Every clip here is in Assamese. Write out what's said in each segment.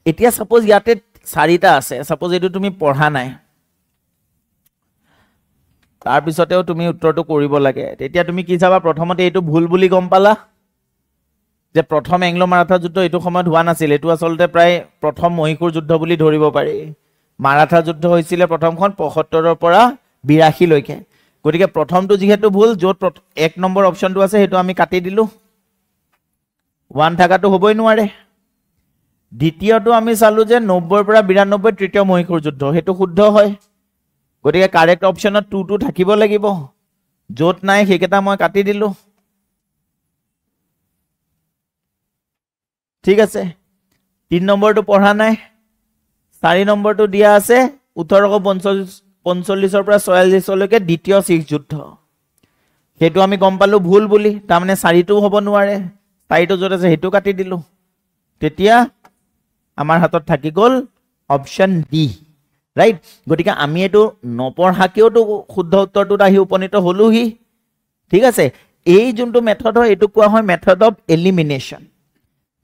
এতিয়া সাপোজ ইয়াতে 4টা আছে সাপোজ এটো তুমি পঢ়া নাই তাৰ পিছতেও তুমি উত্তৰটো কৰিব লাগে তেতিয়া তুমি কি চাবা প্ৰথমতে এটো ভুল বুলি গম পালা যে প্ৰথম এংলো মাৰাঠা যুদ্ধ এটো সময়ত হোৱা নাছিল এটো আসলতে প্ৰায় প্ৰথম মহীশূৰ যুদ্ধ বুলি ধৰিব পাৰি মাৰাঠা যুদ্ধ হৈছিল প্ৰথমখন 75 ৰ পৰা 82 লৈকে গতিকে প্ৰথমটো যিহেতু ভুল যত 1 নম্বৰ অপচনটো আছে হেতু আমি কাটি দিলো 1 থাকাটো হবই নোৱাৰে দ্বিতীয়টো আমি চালু যে 90 ৰ পৰা 92 তৃতীয় মহীশূৰ যুদ্ধ হেতু শুদ্ধ হয় গতিকে কাৰেক্ট অপচনত 2 টো থাকিব লাগিব যত নাই হেকেটা মই কাটি দিলো ঠিক আছে 3 নম্বৰটো পঢ়া নাই 4 নম্বৰটো দিয়া আছে 1845 ৰ পৰা 46 লৈকে দ্বিতীয় শিখ যুদ্ধ হেতু আমি গম পালো ভুল বুলি তাৰ মানে 4টো হ'ব নোৱাৰে 4টো যত আছে হেতু কাটি দিলো তেতিয়া আমাৰ হাতত থাকি গল অপচন ডি ৰাইট গতিকে আমি এটো নপঢ়াকেও তো শুদ্ধ উত্তৰটোত আহি উপনীত হলুহি ঠিক আছে এই যোনটো মেথড হয় এটো কোৱা হয় মেথড অফ এলিমিনেশন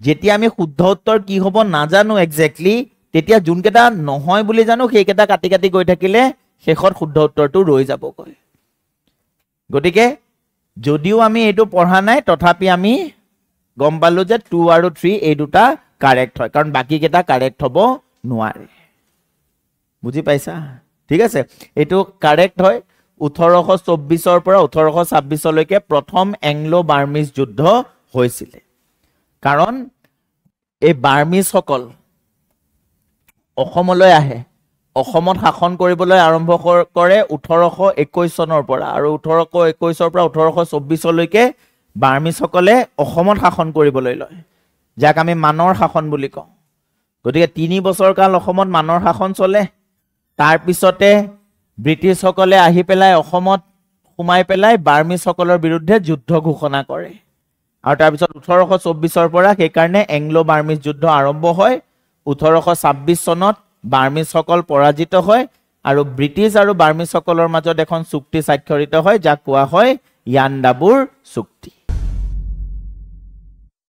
যেতিয়া আমি শুদ্ধ উত্তৰ কি হ'ব নাজানো এক্স্যাক্টলি তেতিয়া যোনকেটা নহয় বুলি জানো সেইকেটা কাটি কাটি গৈ থাকিলে শেষত শুদ্ধ উত্তৰটো ৰৈ যাব কয় গতিকে যদিও আমি এটো পঢ়া নাই তথাপি আমি গম পালো যে 2 আৰু 3 এই দুটা কাৰেক্ট হয় কাৰণ বাকি কেটা কাৰেক্ট হ'ব নোৱাৰে বুজি পাইছা ঠিক আছে এটো কাৰেক্ট হয় 1824 ৰ পৰা 1826 লৈকে প্ৰথম এংলো বাৰ্মিজ যুদ্ধ হৈছিল কাৰণ এই বাৰ্মিজ সকল অসমলৈ আহে অসমত শাসন কৰিবলৈ আৰম্ভ কৰে 1821 চনৰ পৰা আৰু 1821 ৰ পৰা 1824 লৈকে বাৰ্মিজ সকলে অসমত শাসন কৰিবলৈ লয় যাক আমি মানৰ শাসন বুলি কওঁ গতিকে 3 বছৰ কাল অসমত মানৰ শাসন চলে তাৰ পিছতে ব্ৰিটিছ সকলে আহি পেলাই অসমত সোমাই পেলাই বাৰ্মিজ সকলৰ বিৰুদ্ধে যুদ্ধ ঘোষণা কৰে আৰু তাৰ পিছত 1824 ৰ পৰা সেই কাৰণে এংলো বাৰ্মিজ যুদ্ধ আৰম্ভ হয় 1826 চনত বাৰ্মিজ সকল পৰাজিত হয় আৰু ব্ৰিটিছ আৰু বাৰ্মিজ সকলৰ মাজত এখন চুক্তি স্বাক্ষৰিত হয় যাক কোৱা হয় ইয়াণ্ডাবুৰ চুক্তি